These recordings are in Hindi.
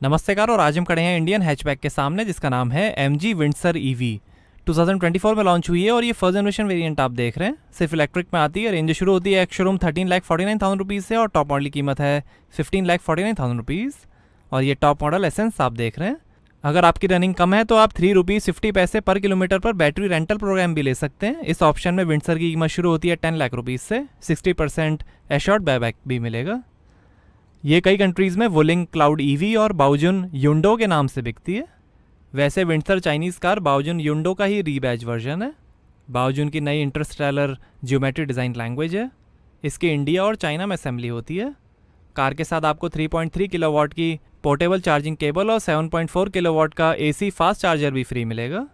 नमस्तेकार। और आज हम खड़े हैं इंडियन हैचबैक के सामने जिसका नाम है MG विंडसर EV। 2024 में लॉन्च हुई है और ये फर्स्ट जनरेशन वेरिएंट आप देख रहे हैं। सिर्फ इलेक्ट्रिक में आती है। रेंज शुरू होती है एक शोरूम 13,49,000 रुपीज़ से और टॉप मॉडल की कीमत है 15,49,000 रुपीज़। और ये टॉप मॉडल एसेंस आप देख रहे हैं। अगर आपकी रनिंग कम है तो आप ₹3.50 पर किलोमीटर पर बैटरी रेंटल प्रोग्राम भी ले सकते हैं। इस ऑप्शन में विंडसर की कीमत शुरू होती है 10 लाख रुपीज़ से। 60% एश्योर्ड बायबैक भी मिलेगा। ये कई कंट्रीज़ में वुलिंग क्लाउड EV और बाओजुन युंडो के नाम से बिकती है। वैसे विंडसर चाइनीज़ कार बाओजुन युंडो का ही रीबैज वर्जन है। बाओजुन की नई इंटरस्टेलर ज्योमेट्री डिज़ाइन लैंग्वेज है। इसकी इंडिया और चाइना में असेंबली होती है। कार के साथ आपको 3.3 किलोवाट की पोर्टेबल चार्जिंग केबल और 7.4 किलोवाट का AC फास्ट चार्जर भी फ्री मिलेगा।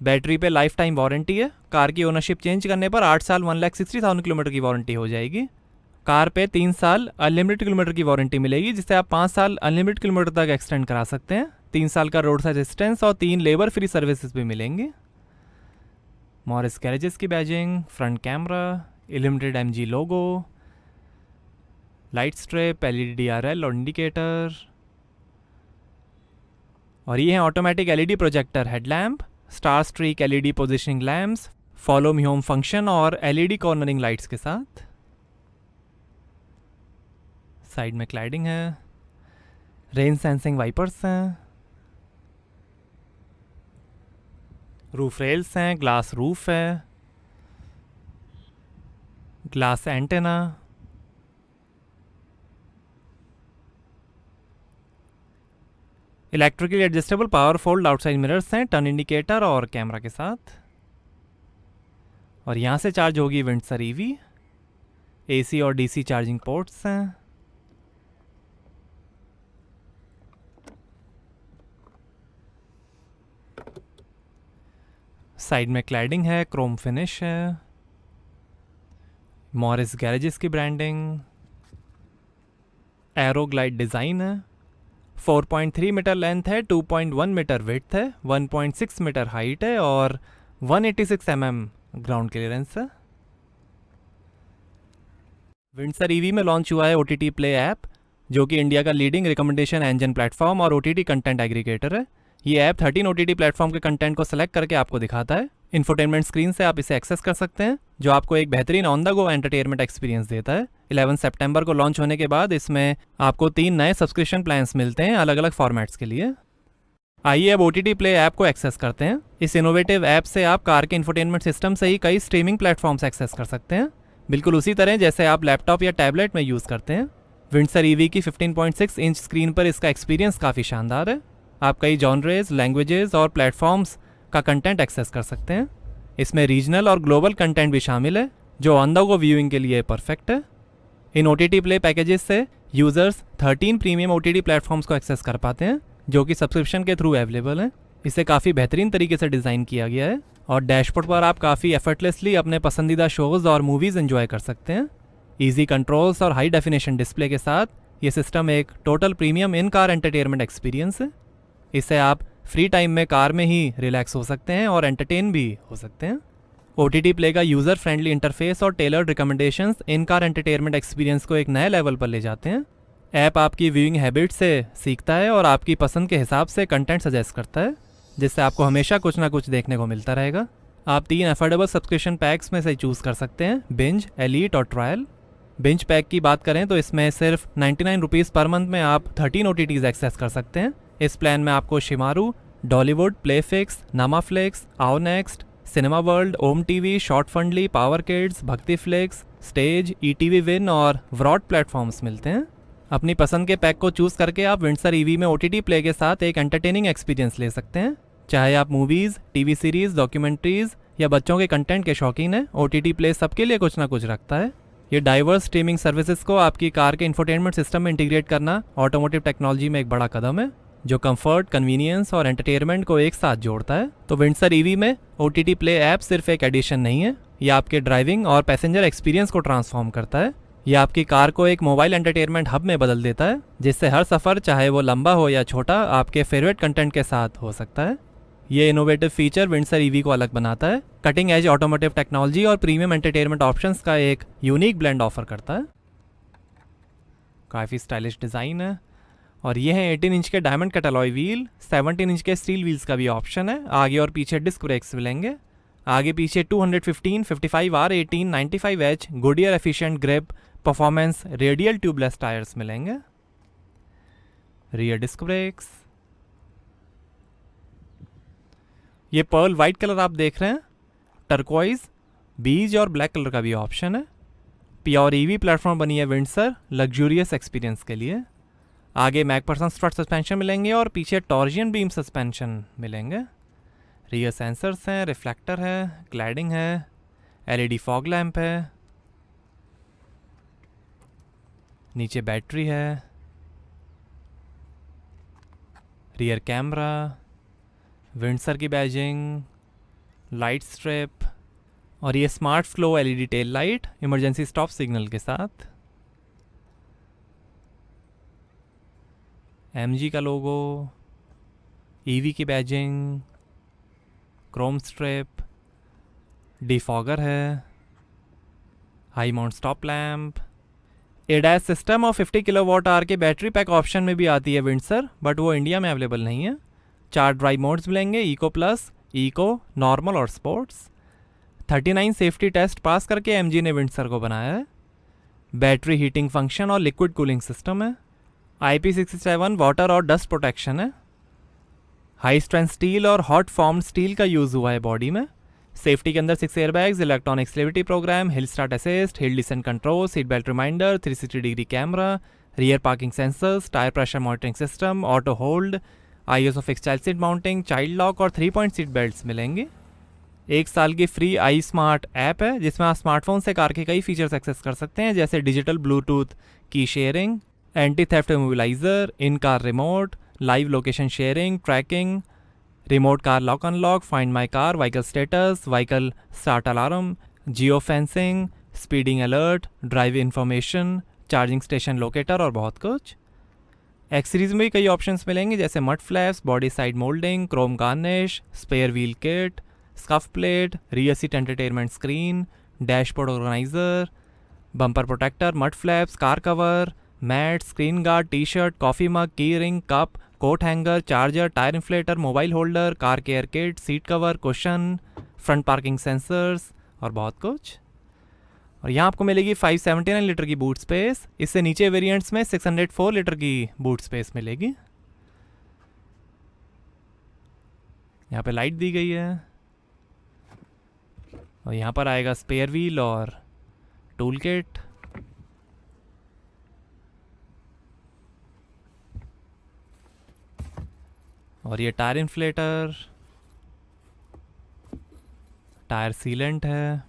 बैटरी पे लाइफ टाइम वारंटी है। कार की ओनरशिप चेंज करने पर 8 साल 1,60,000 किलोमीटर की वारंटी हो जाएगी। कार पे 3 साल अनलिमिटेड किलोमीटर की वारंटी मिलेगी, जिससे आप 5 साल अनलिमिटेड किलोमीटर तक एक्सटेंड करा सकते हैं। 3 साल का रोड साइड असिस्टेंस और 3 लेबर फ्री सर्विसेज भी मिलेंगे। मॉरिस गैरेजेस की बैजिंग, फ्रंट कैमरा, इलिमिटेड MG लोगो, लाइट स्ट्रिप, LED DRL और इंडिकेटर। और ये है automatic LED projector headlamp, star streak LED positioning lamps, follow me home function और LED कॉर्नरिंग लाइट्स के साथ। साइड में क्लाइडिंग है, रेन सेंसिंग वाइपर्स हैं, रूफ रेल्स हैं, ग्लास रूफ है, glass antenna, electrically adjustable power fold outside mirrors हैं, टर्न इंडिकेटर और कैमरा के साथ। और यहाँ से चार्ज होगी विंडसर EV। AC और DC चार्जिंग पोर्ट्स हैं। साइड में क्लैडिंग है, क्रोम फिनिश है, मॉरिस गैरेजेस की ब्रांडिंग, एरो ग्लाइड डिज़ाइन है, 4.3 मीटर लेंथ है, 2.1 मीटर विड्थ है, 1.6 मीटर हाइट है और 186 mm ग्राउंड क्लियरेंस है। विंडसर EV में लॉन्च हुआ है OTT प्ले ऐप, जो कि इंडिया का लीडिंग रिकमेंडेशन इंजन प्लेटफॉर्म और OTT कंटेंट एग्रीगेटर है। ये ऐप 13 OTT प्लेटफॉर्म के कंटेंट को सेलेक्ट करके आपको दिखाता है। इंफोटेनमेंट स्क्रीन से आप इसे एक्सेस कर सकते हैं, जो आपको एक बेहतरीन on the go entertainment experience देता है। 11 सितंबर को लॉन्च होने के बाद इसमें आपको 3 नए सब्सक्रिप्शन प्लान्स मिलते हैं अलग अलग फॉर्मेट्स के लिए। आइए अब OTT प्ले ऐप को एक्सेस करते हैं। इस इनोवेटिव ऐप से आप कार के इंफोटेनमेंट सिस्टम से ही कई स्ट्रीमिंग प्लेटफॉर्म्स एक्सेस कर सकते हैं, बिल्कुल उसी तरह जैसे आप लैपटॉप या टैबलेट में यूज़ करते हैं। विंडसर EV की 15.6 इंच स्क्रीन पर इसका एक्सपीरियंस काफ़ी शानदार है। आप कई जॉनरेज, लैंग्वेजेस और प्लेटफॉर्म्स का कंटेंट एक्सेस कर सकते हैं। इसमें रीजनल और ग्लोबल कंटेंट भी शामिल है, जो ऑन द गो व्यूइंग के लिए परफेक्ट है। इन OTT प्ले पैकेजेस से यूज़र्स 13 प्रीमियम OTT प्लेटफॉर्म्स को एक्सेस कर पाते हैं, जो कि सब्सक्रिप्शन के थ्रू अवेलेबल हैं। इसे काफ़ी बेहतरीन तरीके से डिज़ाइन किया गया है और डैशबोर्ड पर आप काफ़ी एफर्टलेसली अपने पसंदीदा शोज़ और मूवीज़ एंजॉय कर सकते हैं। ईजी कंट्रोल्स और हाई डेफिनेशन डिस्प्ले के साथ ये सिस्टम एक टोटल प्रीमियम इन कार एंटरटेनमेंट एक्सपीरियंस है। इससे आप फ्री टाइम में कार में ही रिलैक्स हो सकते हैं और एंटरटेन भी हो सकते हैं। OTT प्ले का यूज़र फ्रेंडली इंटरफेस और टेलर्ड रिकमेंडेशंस इन कार एंटरटेनमेंट एक्सपीरियंस को एक नए लेवल पर ले जाते हैं। ऐप आपकी व्यूइंग हैबिट से सीखता है और आपकी पसंद के हिसाब से कंटेंट सजेस्ट करता है, जिससे आपको हमेशा कुछ ना कुछ देखने को मिलता रहेगा। आप 3 अफोर्डेबल सब्सक्रिप्शन पैक्स में से चूज़ कर सकते हैं, बिंज, एलीट और ट्रायल। बिंज पैक की बात करें तो इसमें सिर्फ 99 रुपीज़ पर मंथ में आप 13 OTTs एक्सेस कर सकते हैं। इस प्लान में आपको शिमारू, डॉलीवुड, प्लेफिक्स, नामाफ्लिक्स, आओ नेक्स्ट, सिनेमा वर्ल्ड, ओम TV, शॉर्ट फंडली, पावर किड्स, भक्ति फ्लिक्स, स्टेज, ETV विन और व्रॉड प्लेटफॉर्म्स मिलते हैं। अपनी पसंद के पैक को चूज़ करके आप विंडसर EV में OTT प्ले के साथ एक एंटरटेनिंग एक्सपीरियंस ले सकते हैं। चाहे आप मूवीज़, TV सीरीज़, डॉक्यूमेंट्रीज़ या बच्चों के कंटेंट के शौकीन हैं, OTT प्ले सबके लिए कुछ ना कुछ रखता है। ये डाइवर्स स्ट्रीमिंग सर्विसेज को आपकी कार के इंफोटेनमेंट सिस्टम में इंटीग्रेट करना ऑटोमोटिव टेक्नोलॉजी में एक बड़ा कदम है, जो कंफर्ट, कन्वीनियंस और एंटरटेनमेंट को एक साथ जोड़ता है। तो विंडसर EV में OTT प्ले ऐप सिर्फ एक एडिशन नहीं है, यह आपके ड्राइविंग और पैसेंजर एक्सपीरियंस को ट्रांसफॉर्म करता है। यह आपकी कार को एक मोबाइल एंटरटेनमेंट हब में बदल देता है, जिससे हर सफ़र, चाहे वो लंबा हो या छोटा, आपके फेवरेट कंटेंट के साथ हो सकता है। ये इनोवेटिव फीचर विंडसर EV को अलग बनाता है, कटिंग एज ऑटोमोटिव टेक्नोलॉजी और प्रीमियम एंटरटेनमेंट ऑप्शंस का एक यूनिक ब्लेंड ऑफर करता है। काफ़ी स्टाइलिश डिज़ाइन है और ये है 18 इंच के diamond cut alloy wheel, 17 inch के स्टील व्हील्स का भी ऑप्शन है। आगे और पीछे डिस्क ब्रेक्स मिलेंगे। आगे पीछे 215, 55 R18, 95H Goodyear efficient grip performance radial tubeless tyres मिलेंगे। रियर डिस्क ब्रेक्स, ये पर्ल वाइट कलर आप देख रहे हैं, टर्कोइज, बीज और ब्लैक कलर का भी ऑप्शन है। प्योर ईवी प्लेटफॉर्म बनी है विंडसर लग्जूरियस एक्सपीरियंस के लिए। आगे मैकपर्सन स्ट्रट सस्पेंशन मिलेंगे और पीछे टॉर्जियन बीम सस्पेंशन मिलेंगे। रियर सेंसर्स हैं, रिफ्लेक्टर है, क्लैडिंग है, एलईडी फॉग लैंप है, नीचे बैटरी है, रियर कैमरा, विंडसर की बैजिंग, लाइट स्ट्रिप और ये smart flow LED tail light emergency stop signal के साथ। एमजी का लोगो, ईवी की बैजिंग, क्रोम स्ट्रिप, डिफॉगर है, high mount stop lamp, ADAS system और 50 किलोवाट आवर के बैटरी पैक ऑप्शन में भी आती है विंडसर, बट वो इंडिया में अवेलेबल नहीं है। 4 ड्राइव मोड्स मिलेंगे, इको प्लस, इको, नॉर्मल और स्पोर्ट्स। 39 सेफ्टी टेस्ट पास करके एमजी ने विंडसर को बनाया है। बैटरी हीटिंग फंक्शन और लिक्विड कूलिंग सिस्टम है। IP67 वाटर और डस्ट प्रोटेक्शन है। हाई स्ट्रेंथ स्टील और हॉट फॉर्म स्टील का यूज़ हुआ है बॉडी में। सेफ्टी के अंदर 6 airbags, electronic stability programme, hill start assist, hill descent control, seat belt reminder, 360 degree camera, rear parking sensors, tyre pressure monitoring system, auto hold, ISO fix child seat mounting, child lock और 3 पॉइंट सीट बेल्ट्स मिलेंगे। 1 साल की फ्री आई स्मार्ट ऐप है जिसमें आप स्मार्टफोन से कार के कई फीचर्स एक्सेस कर सकते हैं, जैसे डिजिटल ब्लूटूथ की sharing, anti theft immobiliser, in car remote, live location sharing, tracking, remote car lock unlock, find my car, vehicle status, vehicle start alarm, geo fencing, speeding alert, drive information, charging station locator और बहुत कुछ। एक्स सीरीज में भी कई ऑप्शंस मिलेंगे, जैसे mud flaps, body side moulding, chrome garnish, spare wheel kit, scuff plate, rear seat entertainment screen, dashboard organiser, bumper protector, mud flaps, car cover, mat, screen guard, T shirt, coffee mug, key ring, cup, coat hanger, charger, tyre inflator, mobile holder, car care kit, seat cover, cushion, front parking sensors और बहुत कुछ। और यहाँ आपको मिलेगी 579 लीटर की बूट स्पेस। इससे नीचे वेरिएंट्स में 604 लीटर की बूट स्पेस मिलेगी। यहाँ पे लाइट दी गई है और यहाँ पर आएगा स्पेयर व्हील और टूल किट। और ये टायर इन्फ्लेटर, टायर सीलेंट है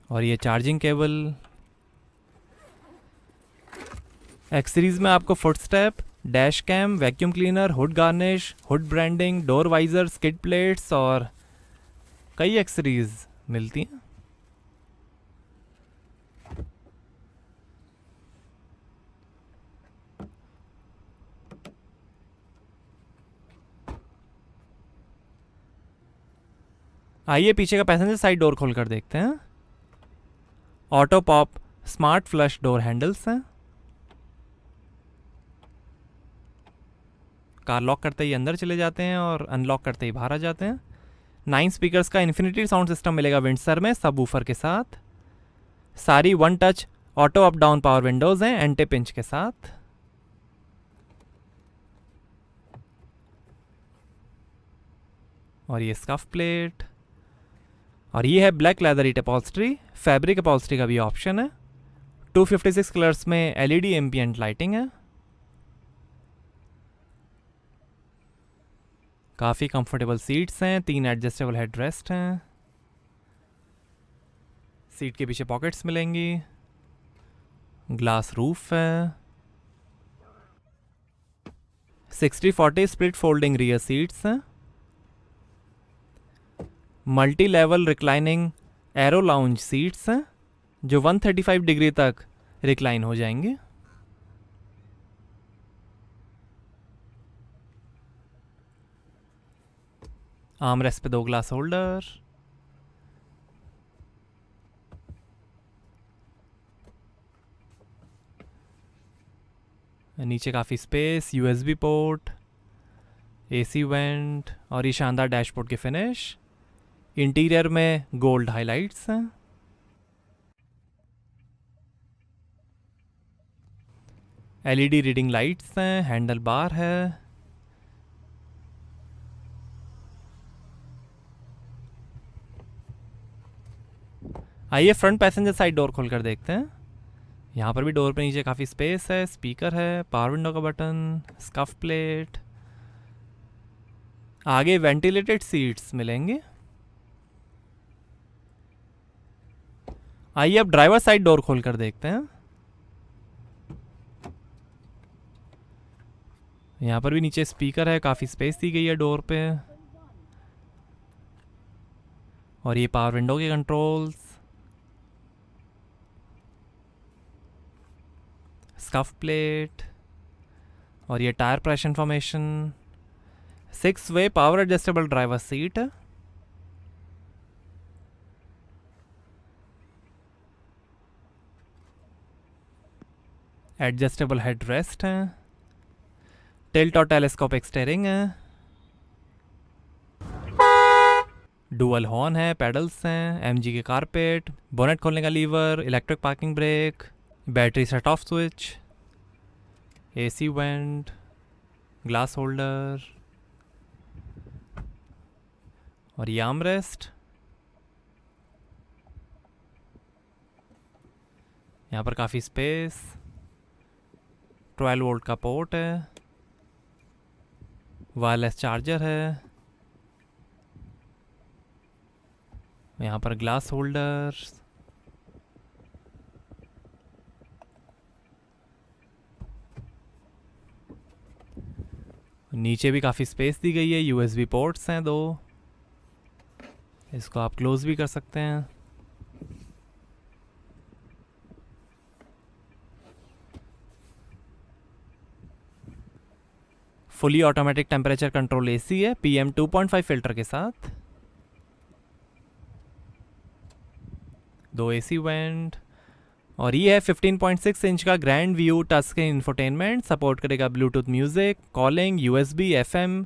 और ये चार्जिंग केबल। एक्स सीरीज में आपको foot step, dash cam, vacuum cleaner, hood garnish, hood branding, door visor, skid plates और कई एक्सेसरीज मिलती हैं। आइए पीछे का पैसेंजर साइड डोर खोल कर देखते हैं। Auto pop smart flush door handles हैं। कार लॉक करते ही अंदर चले जाते हैं और अनलॉक करते ही बाहर आ जाते हैं। 9 स्पीकर्स का इन्फिनिटी साउंड सिस्टम मिलेगा विंडसर में, सब वूफर के साथ। सारी 1 touch auto up down power Windows हैं एंटी पिंच के साथ। और ये स्कफ प्लेट और ये है ब्लैक लेदर ईट अपॉल्स्ट्री, फैब्रिक अपॉल्स्ट्री का भी ऑप्शन है। 256 कलर्स में एलईडी एम्बिएंट लाइटिंग है। काफ़ी कंफर्टेबल सीट्स हैं, 3 एडजस्टेबल हेडरेस्ट हैं। सीट के पीछे पॉकेट्स मिलेंगी। ग्लास रूफ है। 60-40 स्प्लिट फोल्डिंग रियर सीट्स हैं। Multi level reclining arrow lounge seats हैं जो 135 डिग्री तक रिक्लाइन हो जाएंगे। आर्मरेस्ट पे 2 ग्लास होल्डर। नीचे काफ़ी space, USB port, AC vent और ये शानदार डैशबोर्ड के फिनिश। इंटीरियर में गोल्ड हाइलाइट्स हैं। एलईडी रीडिंग लाइट्स हैं, हैंडल बार है। आइए फ्रंट पैसेंजर साइड डोर खोल कर देखते हैं। यहाँ पर भी डोर पे नीचे काफ़ी स्पेस है, स्पीकर है, पावर विंडो का बटन, स्कफ प्लेट। आगे वेंटिलेटेड सीट्स मिलेंगे। आइए अब ड्राइवर साइड डोर खोल कर देखते हैं। यहाँ पर भी नीचे स्पीकर है, काफ़ी स्पेस दी गई है डोर पे। और ये पावर विंडो के कंट्रोल्स, स्कफ प्लेट और ये tyre pressure information. 6 way power adjustable driver seat. Adjustable head rest है। टिल्ट और टेलीस्कोपिक स्टीयरिंग है। डुअल हॉर्न है, पेडल्स हैं, एमजी के कारपेट, बोनेट खोलने का lever, electric parking brake, battery set off switch, AC vent, glass holder और ये आर्मरेस्ट। यहाँ पर काफ़ी स्पेस, 12 वोल्ट का पोर्ट है, वायरलेस चार्जर है। यहाँ पर ग्लास होल्डर्स, नीचे भी काफ़ी स्पेस दी गई है, यूएसबी पोर्ट्स हैं 2, इसको आप क्लोज भी कर सकते हैं। Fully automatic temperature control AC है, PM 2.5 फिल्टर के साथ। 2 एसी वेंट और ये है 15.6 इंच का grand view touch screen infotainment. Support करेगा Bluetooth music, calling, USB, FM,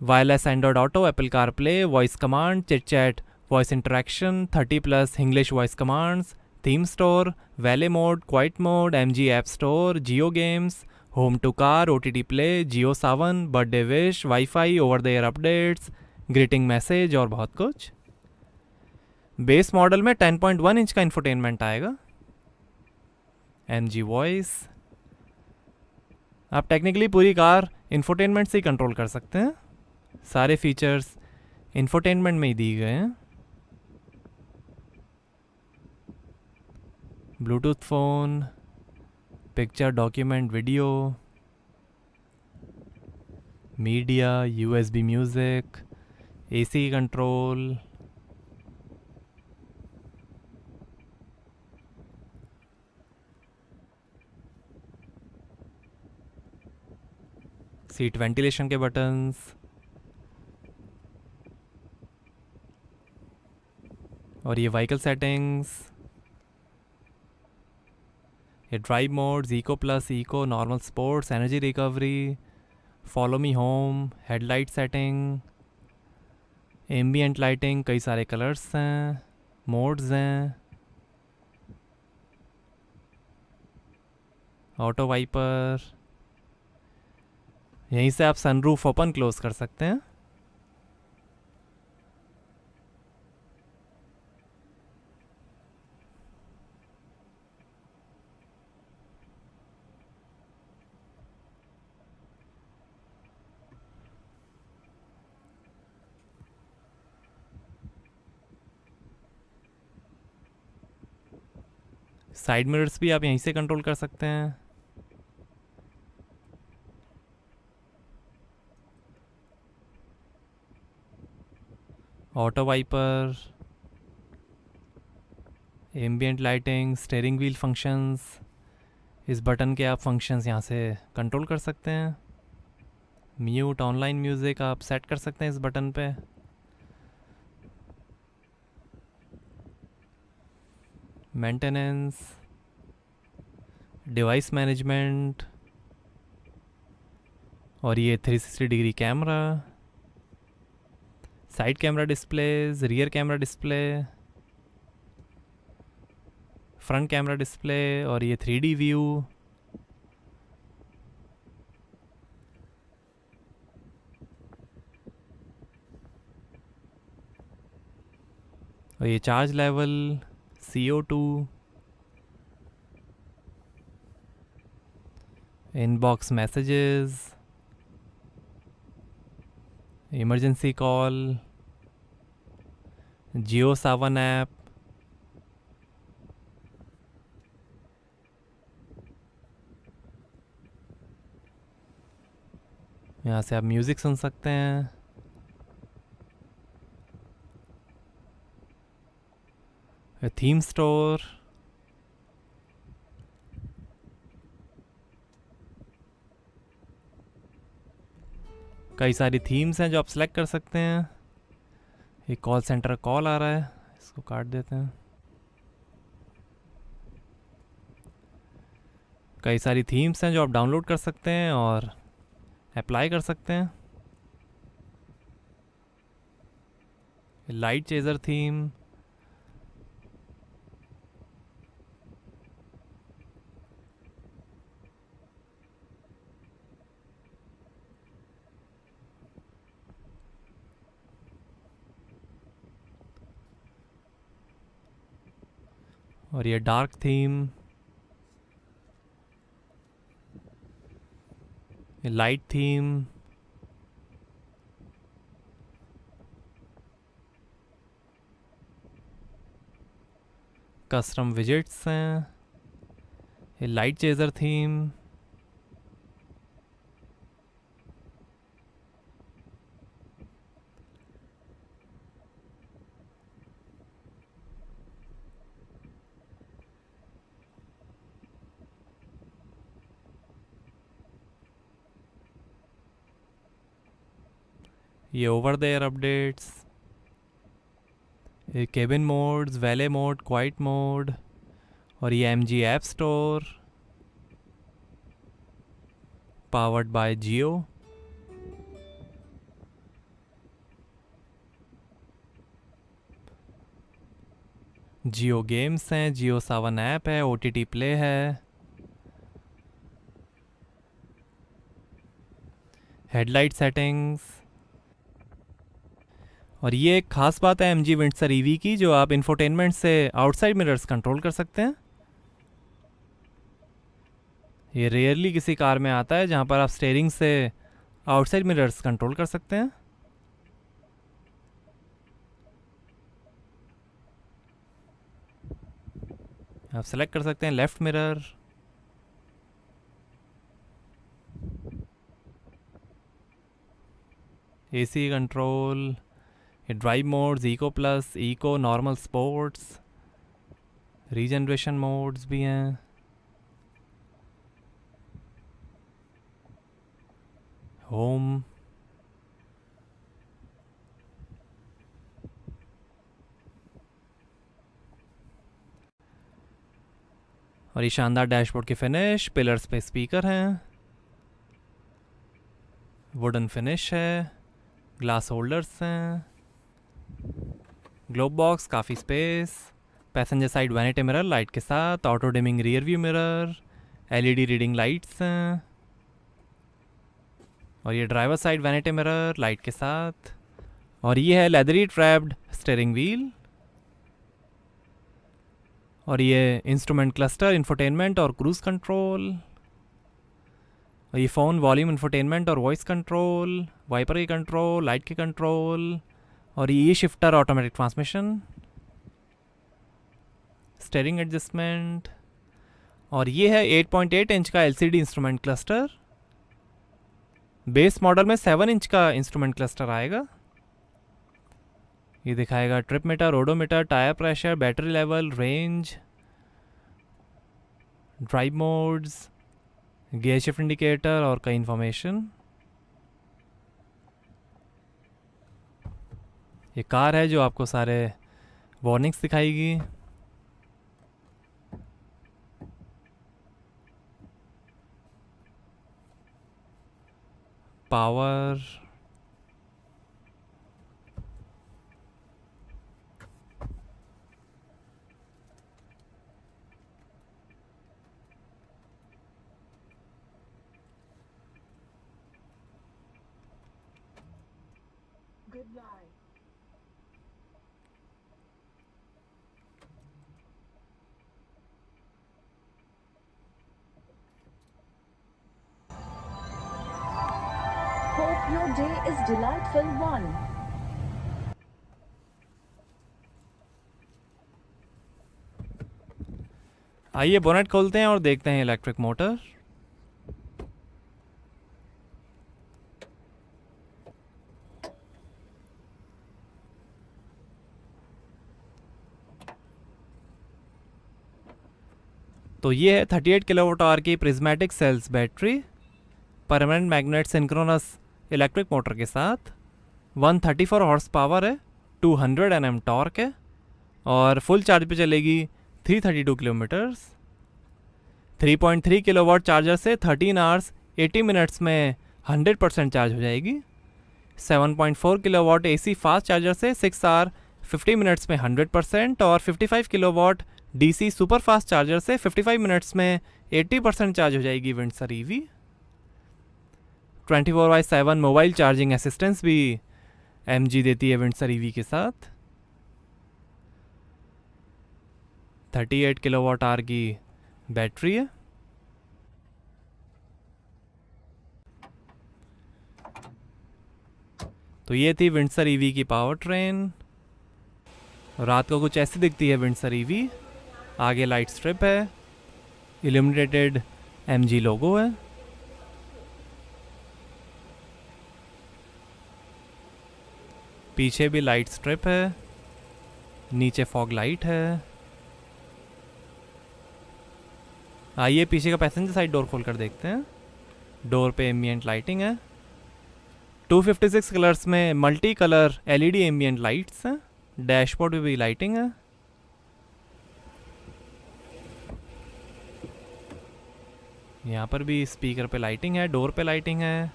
wireless Android Auto, Apple CarPlay, voice command, chit chat, voice interaction, 30+ English voice commands, theme store, valet mode, quiet mode, MG app store, Jio games, home to car, OTT play, Jio Saavn, birthday wish, WiFi, over the air updates, greeting message और बहुत कुछ। बेस मॉडल में 10.1 इंच का इंफोटेनमेंट आएगा। MG वॉइस, आप टेक्निकली पूरी कार इंफोटेनमेंट से ही कंट्रोल कर सकते हैं। सारे फीचर्स इंफोटेनमेंट में ही दिए गए हैं। Bluetooth phone, picture, document, video, media, USB music, AC control, seat ventilation के बटन्स, और ये व्हीकल सेटिंग्स, ये drive modes, eco plus, eco, normal, sports, energy recovery, follow me home, headlight setting, ambient lighting, कई सारे कलर्स हैं, मोड्स हैं, ऑटो वाइपर। यहीं से आप सनरूफ ओपन क्लोज कर सकते हैं। साइड मिरर्स भी आप यहीं से कंट्रोल कर सकते हैं। Auto wiper, ambient lighting, steering wheel functions, इस बटन के आप फंक्शंस यहाँ से कंट्रोल कर सकते हैं। म्यूट, ऑनलाइन म्यूज़िक आप सेट कर सकते हैं इस बटन पे। मेंटेनेंस, डिवाइस मैनेजमेंट, और ये 360 degree camera, side camera displays, rear camera display, front camera display, और ये 3D व्यू। और ये charge level, CO2, inbox messages, emergency call, Jio Saavn app, यहाँ से आप म्यूज़िक सुन सकते हैं। थीम स्टोर, कई सारी थीम्स हैं जो आप सेलेक्ट कर सकते हैं। एक कॉल सेंटर कॉल आ रहा है, इसको काट देते हैं। कई सारी थीम्स हैं जो आप डाउनलोड कर सकते हैं और अप्लाई कर सकते हैं। लाइट चेजर थीम, और ये डार्क थीम, ये लाइट थीम, कस्टम विजेट्स हैं, ये लाइट चेजर थीम, ये ओवर द एयर अपडेट्स, ये cabin modes, valet mode, quiet mode, और ये MG app store powered by Jio. Jio games हैं, जियो सावन ऐप है, OTT प्ले है, हेडलाइट सेटिंग्स। और ये एक खास बात है MG विंडसर EV की, जो आप इंफोटेनमेंट से आउटसाइड मिरर्स कंट्रोल कर सकते हैं। ये रेयरली किसी कार में आता है जहाँ पर आप स्टेयरिंग से आउटसाइड मिरर्स कंट्रोल कर सकते हैं। आप सेलेक्ट कर सकते हैं लेफ्ट मिरर, AC कंट्रोल, ये drive modes, eco plus, eco, normal, sports, regeneration modes भी हैं। होम, और ये शानदार डैशबोर्ड की फिनिश, पिलर्स पे स्पीकर हैं, वुडन फिनिश है, ग्लास होल्डर्स हैं, ग्लोब बॉक्स, काफ़ी space, passenger side vanity mirror light के साथ, auto dimming rear view mirror, LED reading lights हैं, और ये driver side vanity mirror light के साथ, और ये है लेदरी ट्रैप्ड स्टीयरिंग व्हील, और ये इंस्ट्रूमेंट क्लस्टर, इंफोटेनमेंट और क्रूज कंट्रोल, और ये फ़ोन वॉल्यूम, इंफोटेनमेंट और वॉइस कंट्रोल, वाइपर के कंट्रोल, लाइट के कंट्रोल, और ये shifter automatic transmission, steering adjustment, और ये है 8.8 इंच का LCD instrument cluster. Base model में 7 इंच का इंस्ट्रूमेंट क्लस्टर आएगा। ये दिखाएगा trip meter, odometer, tyre pressure, battery level, range, drive modes, gear shift indicator और कई इन्फॉर्मेशन। ये कार है जो आपको सारे वार्निंग्स दिखाएगी। Power, Goodbye. Hope your day is delightful one. आइए बोनेट खोलते हैं और देखते हैं इलेक्ट्रिक मोटर। तो ये है 38 किलोवाट आवर की prismatic cells battery, permanent magnet synchronous electric motor के साथ। 134 हॉर्स पावर है, 200 Nm टॉर्क है और फुल चार्ज पे चलेगी 332 किलोमीटर्स। 3.3 किलोवाट चार्जर से 13 आवर्स 80 मिनट्स में 100% चार्ज हो जाएगी। 7.4 किलोवाट AC फास्ट चार्जर से 6 आवर 50 मिनट्स में 100% और 55 kilowatt DC super fast charger से 55 मिनट्स में 80% चार्ज हो जाएगी Windsor EV। 24/7 mobile charging assistance भी MG देती है विंडसर EV के साथ। 38 किलोवाट आवर की बैटरी है। तो ये थी विंडसर EV की पावर ट्रेन। रात को कुछ ऐसी दिखती है विंडसर EV। आगे लाइट स्ट्रिप है, इल्यूमिनेटेड MG लोगो है। पीछे भी लाइट स्ट्रिप है, नीचे फॉग लाइट है। आइए पीछे का पैसेंजर साइड डोर खोल कर देखते हैं। डोर पे एम्बिएंट लाइटिंग है। 256 कलर्स में multi colour LED ambient lights हैं। डैशबोर्ड पे भी लाइटिंग है। यहाँ पर भी स्पीकर पे लाइटिंग है, डोर पे लाइटिंग है,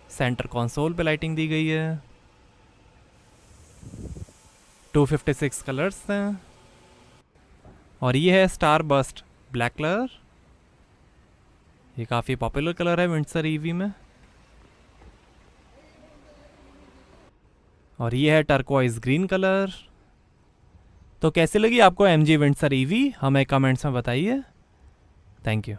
सेंटर कंसोल पे लाइटिंग दी गई है। 256 कलर्स हैं और ये है स्टार बस्ट ब्लैक कलर। ये काफ़ी पॉपुलर कलर है विंडसर EV में। और ये है टर्कोइज ग्रीन कलर। तो कैसी लगी आपको MG विंडसर EV, हमें कमेंट्स में बताइए। Thank you.